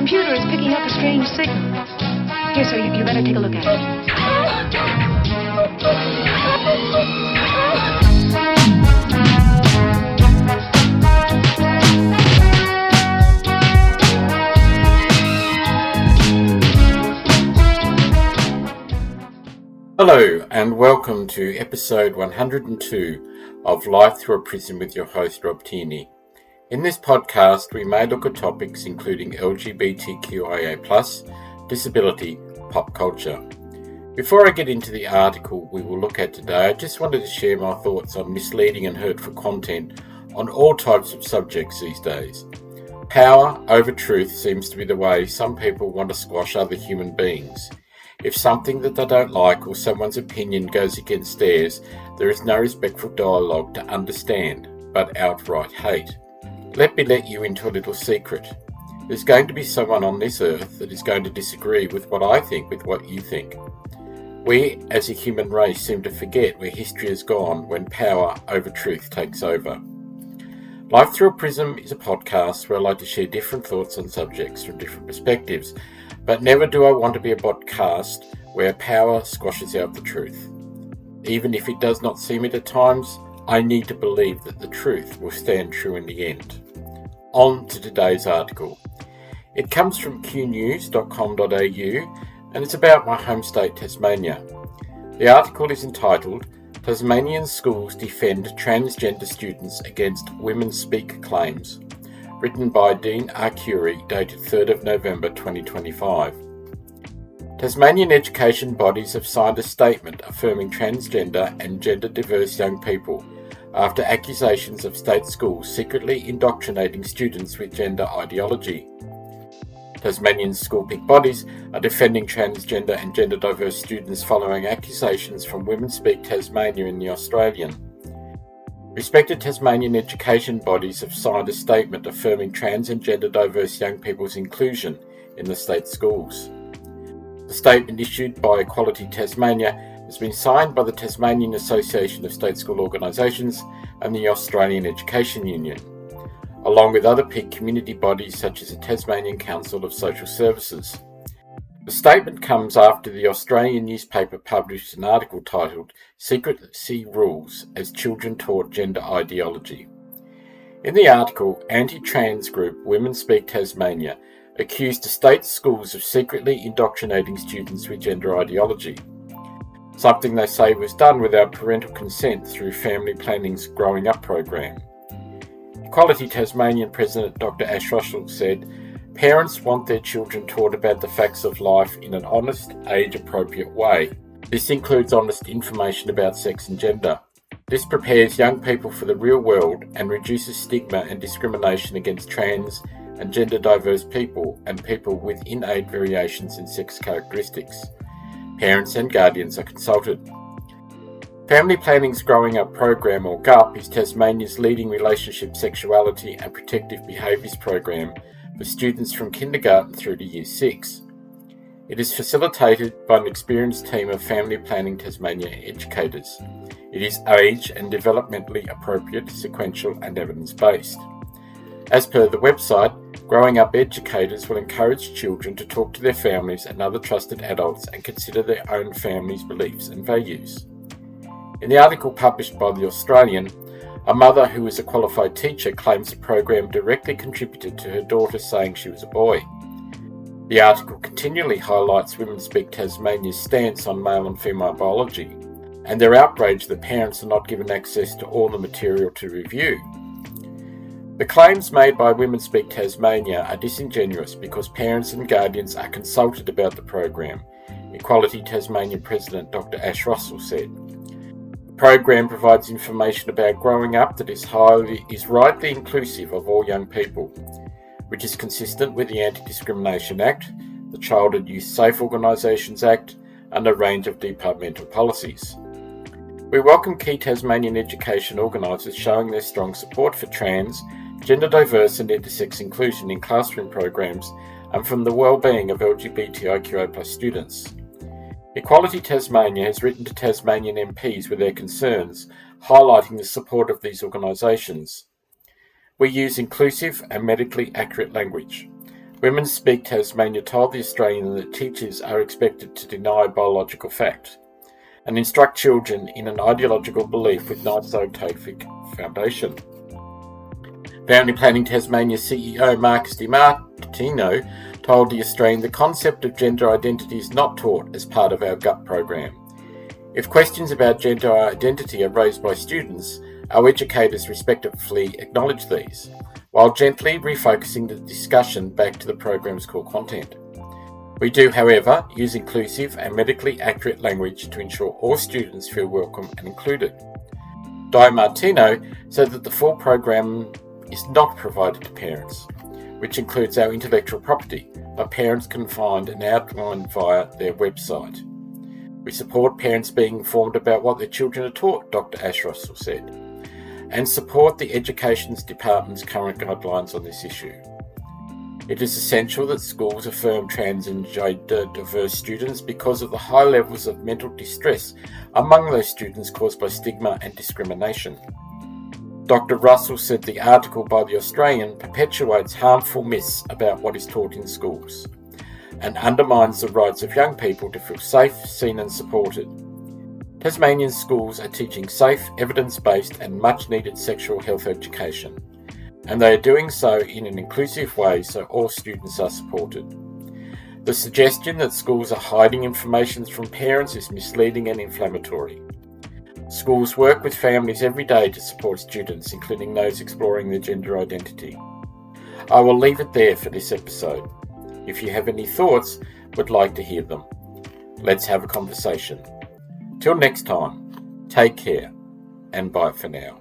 computer is picking up a strange signal. Here, sir, you better take a look at it. Hello and welcome to episode 102 of Life Through a Prism with your host Rob Tierney. In this podcast we may look at topics including LGBTQIA+, disability, pop culture. Before I get into the article we will look at today, I just wanted to share my thoughts on misleading and hurtful content on all types of subjects these days. Power over truth seems to be the way some people want to squash other human beings. If something that they don't like or someone's opinion goes against theirs, there is no respectful dialogue to understand, but outright hate. Let me let you into a little secret. There's going to be someone on this earth that is going to disagree with what I think with what you think. We, as a human race, seem to forget where history has gone when power over truth takes over. Life Through a Prism is a podcast where I like to share different thoughts on subjects from different perspectives, but never do I want to be a podcast where power squashes out the truth. Even if it does not seem it at times, I need to believe that the truth will stand true in the end. On to today's article. It comes from qnews.com.au and it's about my home state Tasmania. The article is entitled Tasmanian Schools Defend Transgender Students Against Women Speak Claims, written by Dean Arcuri, dated 3rd of November 2025. Tasmanian education bodies have signed a statement affirming transgender and gender-diverse young people after accusations of state schools secretly indoctrinating students with gender ideology. Tasmanian school-pick bodies are defending transgender and gender-diverse students following accusations from Women Speak Tasmania in The Australian. Respected Tasmanian education bodies have signed a statement affirming trans and gender-diverse young people's inclusion in the state schools. The statement issued by Equality Tasmania has been signed by the Tasmanian Association of State School Organisations and the Australian Education Union, along with other peak community bodies such as the Tasmanian Council of Social Services. The statement comes after the Australian newspaper published an article titled Secrecy Rules as Children Taught Gender Ideology. In the article, anti-trans group Women Speak Tasmania accused the state schools of secretly indoctrinating students with gender ideology, something they say was done without parental consent through Family Planning's Growing Up program. Equality Tasmanian President Dr. Ash Russell said, "Parents want their children taught about the facts of life in an honest, age-appropriate way. This includes honest information about sex and gender. This prepares young people for the real world and reduces stigma and discrimination against trans and gender-diverse people and people with innate variations in sex characteristics. Parents and guardians are consulted." Family Planning's Growing Up program, or GUP, is Tasmania's leading relationship, sexuality and protective behaviours program for students from kindergarten through to Year 6. It is facilitated by an experienced team of Family Planning Tasmania educators. It is age and developmentally appropriate, sequential and evidence-based. As per the website, Growing Up educators will encourage children to talk to their families and other trusted adults and consider their own family's beliefs and values. In the article published by The Australian, a mother who is a qualified teacher claims the program directly contributed to her daughter saying she was a boy. The article continually highlights Women Speak Tasmania's stance on male and female biology, and their outrage that parents are not given access to all the material to review. The claims made by Women Speak Tasmania are disingenuous because parents and guardians are consulted about the program, Equality Tasmanian President Dr. Ash Russell said. The program provides information about growing up that is rightly inclusive of all young people, which is consistent with the Anti-Discrimination Act, the Child and Youth Safe Organisations Act, and a range of departmental policies. We welcome key Tasmanian education organisers showing their strong support for trans, gender diverse and intersex inclusion in classroom programs and from the well-being of LGBTIQA+ students. Equality Tasmania has written to Tasmanian MPs with their concerns, highlighting the support of these organisations. We use inclusive and medically accurate language. Women Speak Tasmania told The Australian that teachers are expected to deny biological facts and instruct children in an ideological belief with no scientific foundation. Family Planning Tasmania CEO Marcus DiMartino told The Australian the concept of gender identity is not taught as part of our GUT program. If questions about gender identity are raised by students, our educators respectfully acknowledge these, while gently refocusing the discussion back to the program's core content. We do, however, use inclusive and medically accurate language to ensure all students feel welcome and included. DiMartino said that the full program is not provided to parents, which includes our intellectual property, but parents can find an outline via their website. We support parents being informed about what their children are taught, Dr. Ash Russell said, and support the Education Department's current guidelines on this issue. It is essential that schools affirm trans and gender diverse students because of the high levels of mental distress among those students caused by stigma and discrimination. Dr. Russell said the article by The Australian perpetuates harmful myths about what is taught in schools and undermines the rights of young people to feel safe, seen and supported. Tasmanian schools are teaching safe, evidence-based and much-needed sexual health education, and they are doing so in an inclusive way so all students are supported. The suggestion that schools are hiding information from parents is misleading and inflammatory. Schools work with families every day to support students, including those exploring their gender identity. I will leave it there for this episode. If you have any thoughts, would like to hear them. Let's have a conversation. Till next time, take care and bye for now.